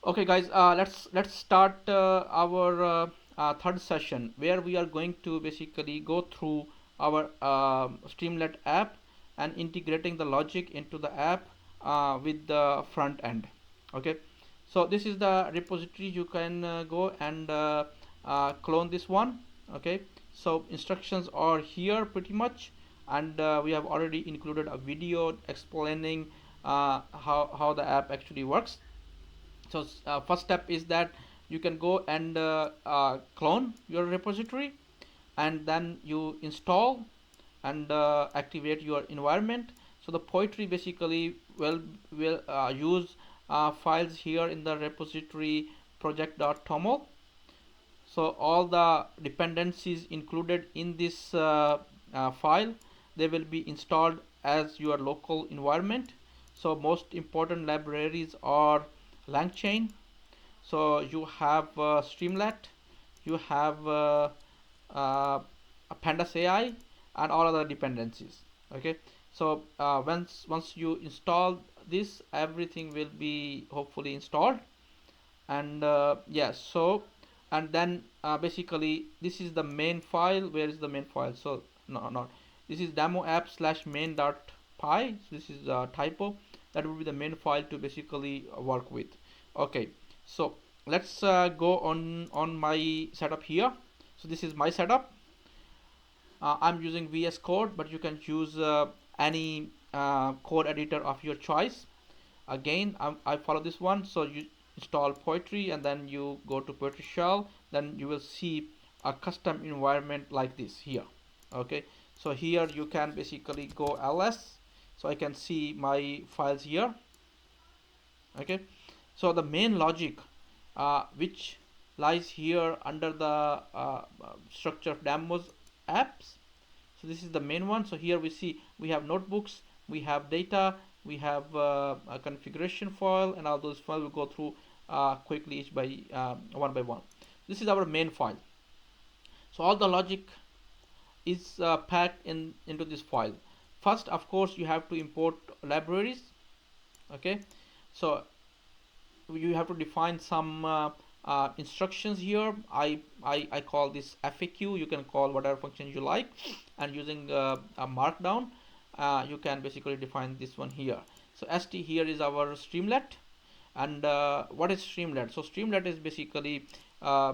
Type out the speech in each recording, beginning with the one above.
Okay, guys, let's start our third session where we are going to basically go through our Streamlit app and integrating the logic into the app with the front end. Okay, so this is the repository. You can go and clone this one. Okay, so instructions are here pretty much, and we have already included a video explaining how the app actually works. So first step is that you can go and clone your repository, and then you install and activate your environment. So the poetry basically will use files here in the repository project.toml. So all the dependencies included in this file, they will be installed as your local environment. So most important libraries are LangChain. So you have Streamlit, you have PandasAI, and all other dependencies. Okay, so once you install this, everything will be hopefully installed. And yes, so and then basically this is the main file. Where is the main file? So no, not this is demo app slash main dot py. So this is a typo. That would be the main file to basically work with. Okay, so let's go on my setup here. So this is my setup. I'm using VS Code, but you can choose any code editor of your choice. Again, I follow this one. So you install poetry and then you go to poetry shell, then you will see a custom environment like this here. Okay, so here you can basically go ls, so I can see my files here. Okay, so the main logic which lies here under the structure of demos apps. So this is the main one. So here we see we have notebooks, we have data, we have a configuration file, and all those files will go through quickly each by one by one. This is our main file. So all the logic is packed into this file. First, of course, you have to import libraries. Okay, so you have to define some instructions here. I call this FAQ. You can call whatever function you like, and using a markdown, you can basically define this one here. So st here is our Streamlit. And what is Streamlit? So Streamlit is basically a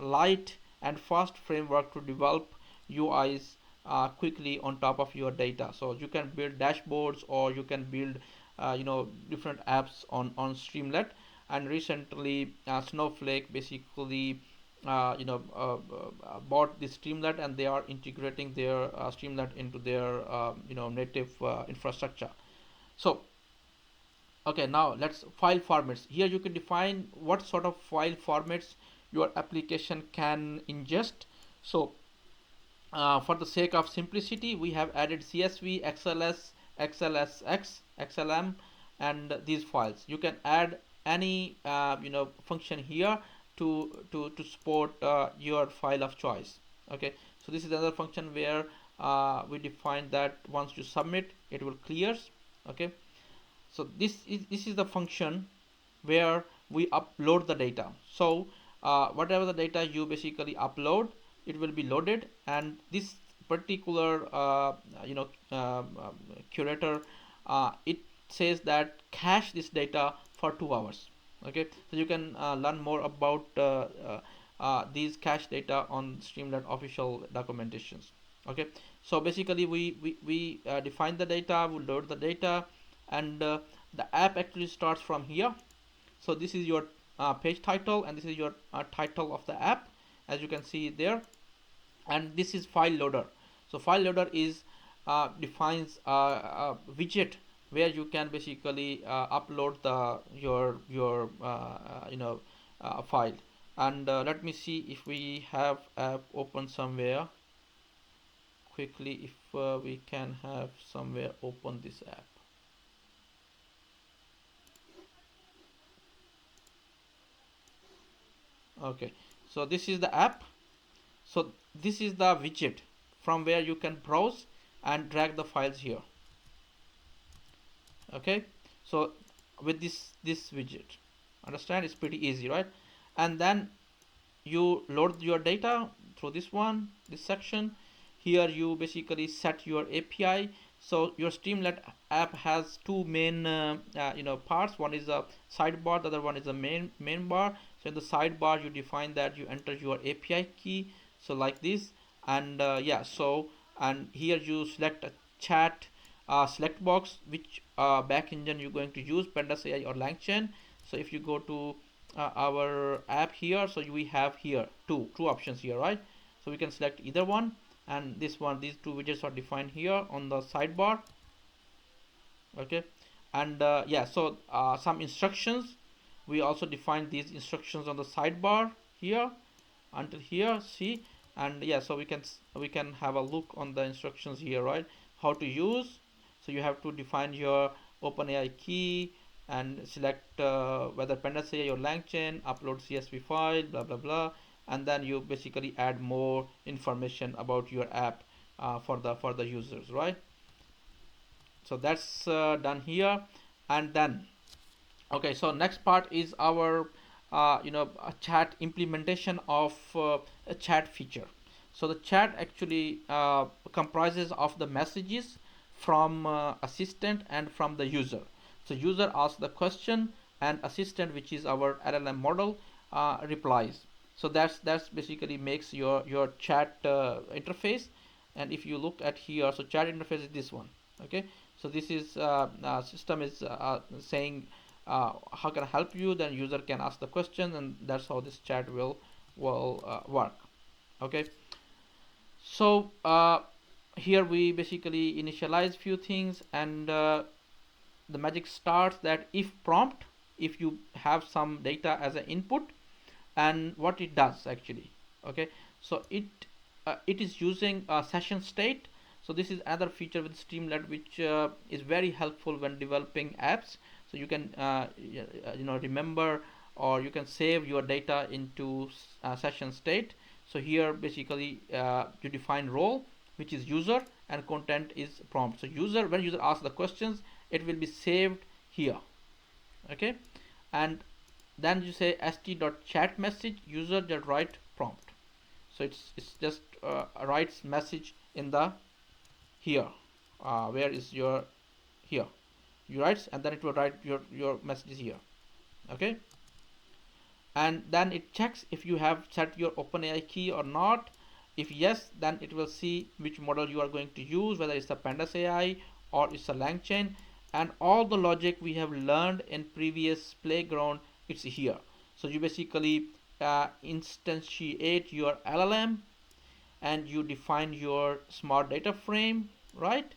light and fast framework to develop UIs quickly on top of your data. So you can build dashboards, or you can build different apps on Streamlit. And recently Snowflake basically bought this Streamlit, and they are integrating their Streamlit into their native infrastructure. So okay, now let's file formats. Here you can define what sort of file formats your application can ingest. So for the sake of simplicity, we have added CSV, XLS, XLSX, XLM, and these files. You can add any function here to support your file of choice. Okay, so this is another function where we define that once you submit, it will clears. Okay, so this is the function where we upload the data. So whatever the data you basically upload, it will be loaded, and this particular curator, it says that cache this data for 2 hours. Okay, so you can learn more about these cache data on Streamlit official documentations. Okay, so basically we define the data, we load the data, and the app actually starts from here. So this is your page title, and this is your title of the app, as you can see there. And this is file loader. So file loader is defines a widget where you can basically upload the your file. And let me see if we have app open somewhere quickly, if we can have somewhere open this app. Okay, so this is the app. So this is the widget from where you can browse and drag the files here. Okay, so with this widget. Understand? It's pretty easy, right? And then you load your data through this section. Here you basically set your API. So your Streamlit app has two main parts. One is a sidebar, the other one is a main bar. So in the sidebar you define that you enter your API key, so like this. And and here you select a chat select box, which back engine you're going to use, PandasAI or LangChain. So if you go to our app here, so we have here two options here, right? So we can select either one, and these two widgets are defined here on the sidebar. Okay. And some instructions, we also define these instructions on the sidebar here until here, see. And yeah, so we can have a look on the instructions here, right? How to use. So you have to define your OpenAI key and select whether PandasAI or LangChain, upload CSV file, blah blah blah, and then you basically add more information about your app for the users, right? So that's done here. And then okay, so next part is our a chat implementation of a chat feature. So the chat actually comprises of the messages from assistant and from the user. So user asks the question, and assistant, which is our LLM model, replies. So that's basically makes your chat interface. And if you look at here, so chat interface is this one. Okay, so this is system is saying how can I help you. Then user can ask the question, and that's how this chat will work. Okay, so here we basically initialize few things, and the magic starts that if prompt, if you have some data as an input, and what it does actually. Okay, so it is using a session state. So this is another feature with Streamlit, which is very helpful when developing apps. So you can remember, or you can save your data into session state. So here basically you define role, which is user, and content is prompt. So when user asks the questions, it will be saved here. Okay, and then you say st.chat message user just write prompt. So it's just writes message in the here. Where is your here? You write, and then it will write your messages here. Okay, and then it checks if you have set your OpenAI key or not. If yes, then it will see which model you are going to use, whether it's a PandasAI or it's a LangChain, and all the logic we have learned in previous playground, it's here. So you basically instantiate your LLM, and you define your smart data frame, right?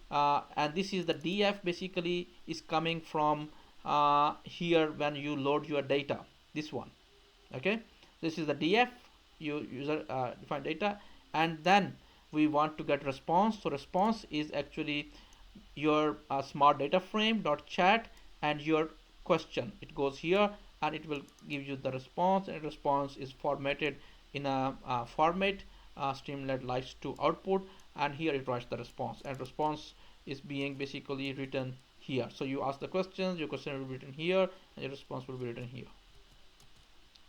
And this is the df basically is coming from here when you load your data, this one. Okay, this is the df, you user define data, and then we want to get response. So response is actually your smart data frame dot chat and your question. It goes here, and it will give you the response, and response is formatted in a format Streamlit likes to output, and here it writes the response, and response is being basically written here. So you ask the questions, your question will be written here, and your response will be written here.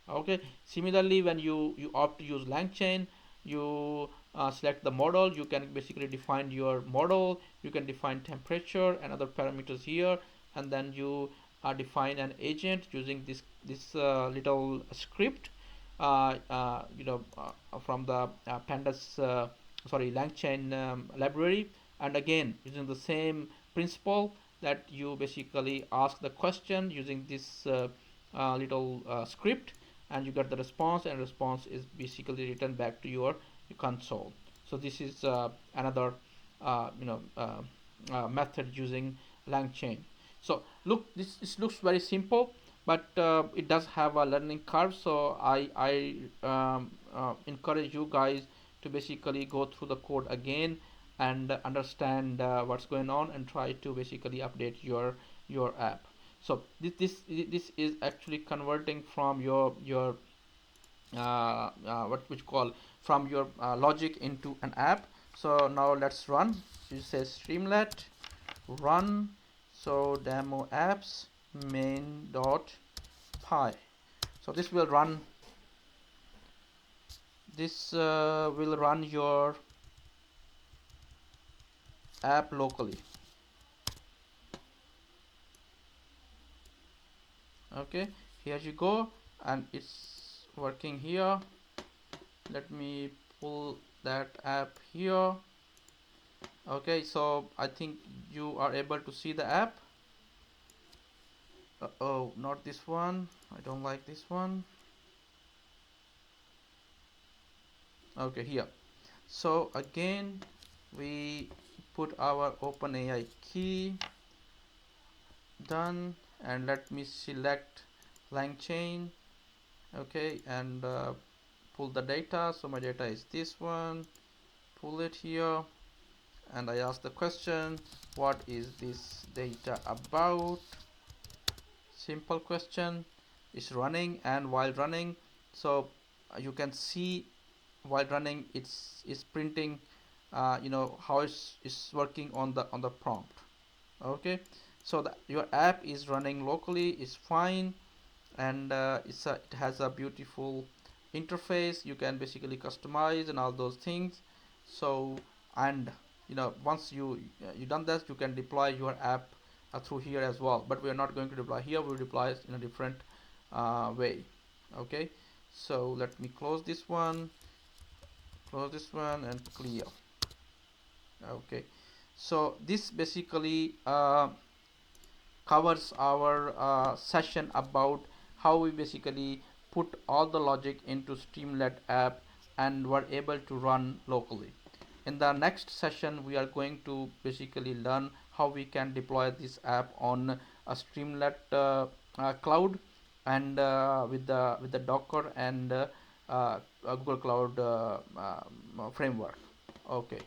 Okay, similarly when you opt to use LangChain, you select the model. You can basically define your model, you can define temperature and other parameters here, and then you define an agent using this little script from the LangChain library. And again, using the same principle, that you basically ask the question using this little script, and you get the response, and response is basically written back to your console. So this is another method using LangChain. So look, this looks very simple, but it does have a learning curve. So I encourage you guys to basically go through the code again and understand what's going on, and try to basically update your app. So this is actually converting from your what we call from your logic into an app. So now let's run. You say Streamlit run. So demo apps. main.py. So this will run your app locally. Okay, here you go, and it's working here. Let me pull that app here. Okay, so I think you are able to see the app. Oh, not this one, I don't like this one. Okay, here. So again, we put our OpenAI key, done, and let me select LangChain. Okay, and pull the data. So my data is this one, pull it here, and I ask the question, what is this data about? Simple question. Is running, and while running, so you can see while running it's printing how it's working on the prompt. Okay, so your app is running locally, is fine, and it has a beautiful interface. You can basically customize and all those things. So, and once you done that, you can deploy your app through here as well, but we are not going to deploy here. We'll deploy it in a different way. Okay, so let me close this one, and clear. Okay, so this basically covers our session about how we basically put all the logic into Streamlit app and were able to run locally. In the next session, we are going to basically learn how we can deploy this app on a Streamlit cloud, and with the Docker and Google Cloud framework. Okay.